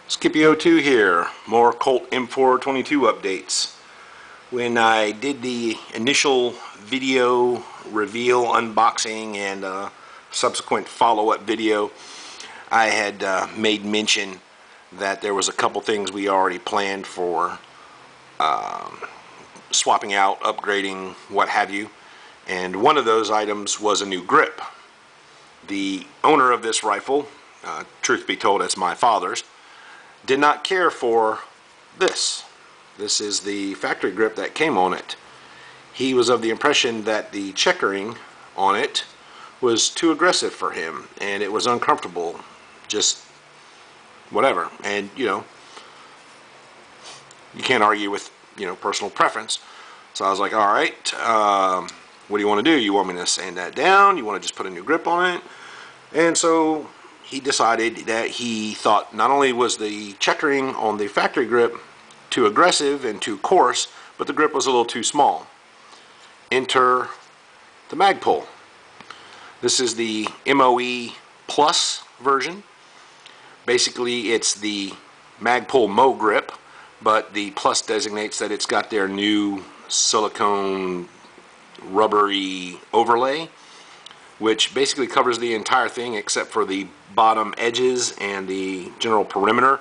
Skippy02 here, more Colt M4-22 updates. When I did the initial video reveal, unboxing, and subsequent follow-up video, I had made mention that there was a couple things we already planned for swapping out, upgrading, what have you. And one of those items was a new grip. The owner of this rifle, truth be told, it's my father's, did not care for this. This is the factory grip that came on it. He was of the impression that the checkering on it was too aggressive for him and it was uncomfortable, just whatever. And you can't argue with personal preference. So I was like, all right, what do you want to do? You want me to sand that down? You want to just put a new grip on it? And so he decided that he thought not only was the checkering on the factory grip too aggressive and too coarse, but the grip was a little too small. Enter the Magpul. This is the MOE Plus version. Basically, it's the Magpul Mo grip, but the Plus designates that it's got their new silicone rubbery overlay, which basically covers the entire thing except for the bottom edges and the general perimeter.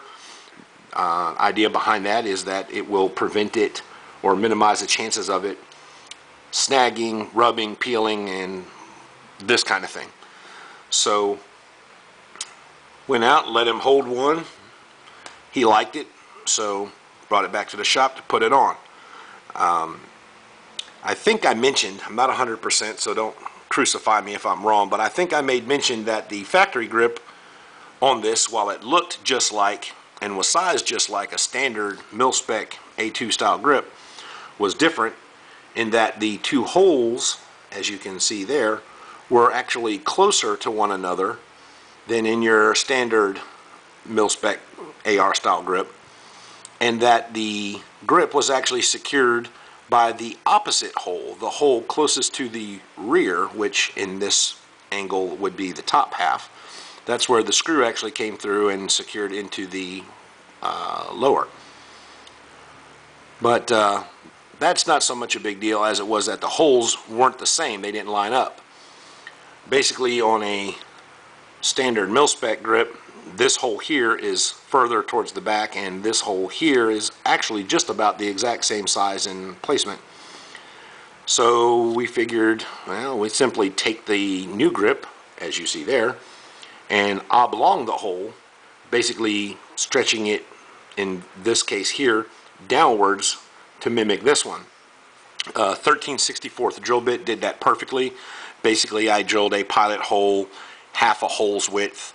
Idea behind that is that it will prevent it or minimize the chances of it snagging, rubbing, peeling, and this kind of thing. So went out, let him hold one. He liked it, so brought it back to the shop to put it on. I think I mentioned, I'm not 100%, so don't crucify me if I'm wrong, but I think I made mention that the factory grip on this, while it looked just like and was sized just like a standard mil-spec A2 style grip, was different in that the two holes, as you can see there, were actually closer to one another than in your standard mil-spec AR style grip, and that the grip was actually secured by the opposite hole, the hole closest to the rear, which in this angle would be the top half. That's where the screw actually came through and secured into the lower. But that's not so much a big deal as it was that the holes weren't the same. They didn't line up. Basically, on a standard mil-spec grip, this hole here is further towards the back, and this hole here is actually just about the exact same size and placement. So we figured, well, we simply take the new grip, as you see there, and oblong the hole, basically stretching it, in this case here, downwards to mimic this one. 13/64 drill bit did that perfectly. Basically, I drilled a pilot hole half a hole's width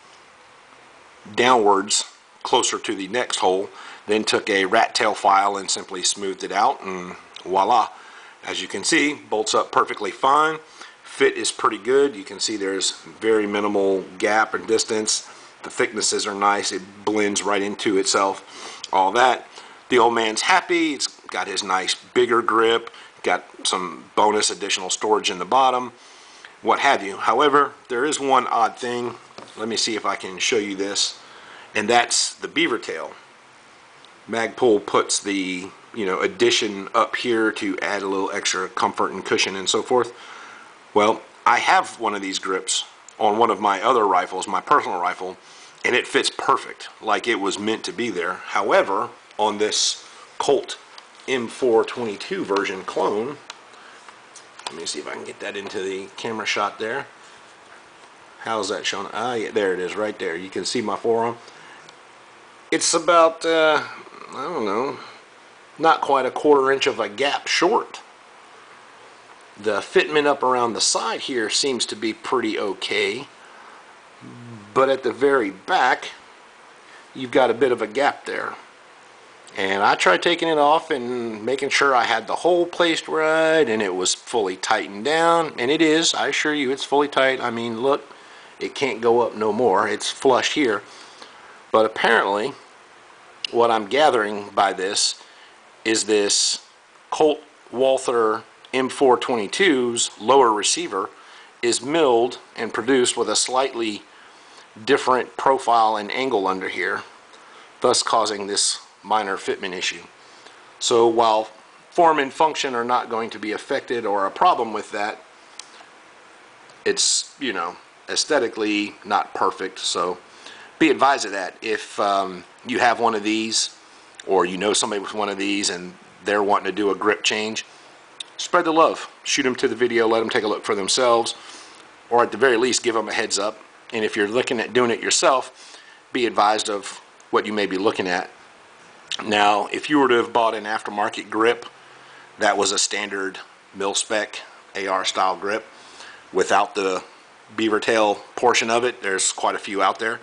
downwards closer to the next hole, then took a rat tail file and simply smoothed it out, and voila. As you can see, bolts up perfectly fine. Fit is pretty good. You can see there's very minimal gap and distance. The thicknesses are nice. It blends right into itself. All that. The old man's happy. It's got his nice bigger grip, got some bonus additional storage in the bottom, what have you. However, there is one odd thing. Let me see if I can show you this, and that's the beaver tail. Magpul puts the addition up here to add a little extra comfort and cushion and so forth. Well, I have one of these grips on one of my other rifles, my personal rifle, and it fits perfect, like it was meant to be there. However, on this Colt M4-22 version clone, let me see if I can get that into the camera shot there. How's that showing? Ah, yeah, there it is, right there. You can see my forearm. It's about, I don't know, not quite a 1/4 inch of a gap short. The fitment up around the side here seems to be pretty okay, but at the very back, you've got a bit of a gap there. And I tried taking it off and making sure I had the hole placed right and it was fully tightened down, and it is. I assure you, it's fully tight. I mean, look. It can't go up no more. It's flush here. But apparently, what I'm gathering by this is this Colt Walther M4-22's lower receiver is milled and produced with a slightly different profile and angle under here. thus causing this minor fitment issue. So while form and function are not going to be affected or a problem with that, it's, you know, aesthetically not perfect. So be advised of that. If you have one of these, or you know somebody with one of these and they're wanting to do a grip change, spread the love. Shoot them to the video, let them take a look for themselves, or at the very least give them a heads up. And if you're looking at doing it yourself, be advised of what you may be looking at. Now, if you were to have bought an aftermarket grip that was a standard mil-spec AR style grip without the beaver tail portion of it, there's quite a few out there,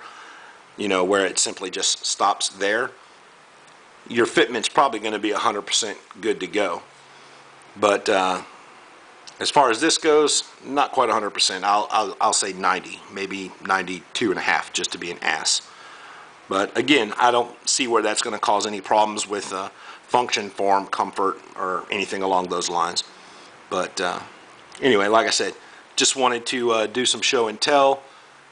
you know, where it simply just stops there, your fitment's probably going to be 100% good to go. But as far as this goes, not quite 100%. I'll say 90, maybe 92.5, just to be an ass. But again, I don't see where that's going to cause any problems with function, form, comfort, or anything along those lines. But anyway, like I said, just wanted to do some show and tell.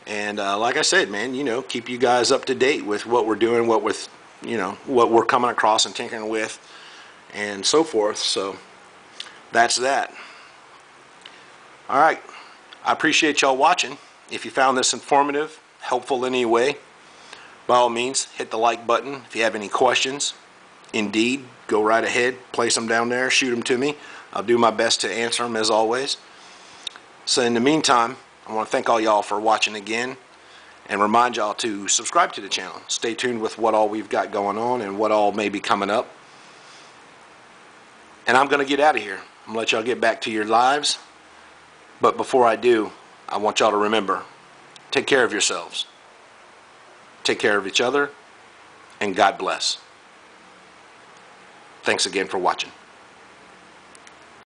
And like I said, man, you know, keep you guys up to date with what we're doing, what we're coming across and tinkering with, and so forth. So that's that. All right, I appreciate y'all watching. If you found this informative, helpful in any way, by all means, hit the like button. If you have any questions, indeed, go right ahead, place them down there, shoot them to me. I'll do my best to answer them as always. So in the meantime, I want to thank all y'all for watching again, and remind y'all to subscribe to the channel. Stay tuned with what all we've got going on and what all may be coming up. And I'm going to get out of here. I'm going to let y'all get back to your lives. But before I do, I want y'all to remember, take care of yourselves. Take care of each other, and God bless. Thanks again for watching.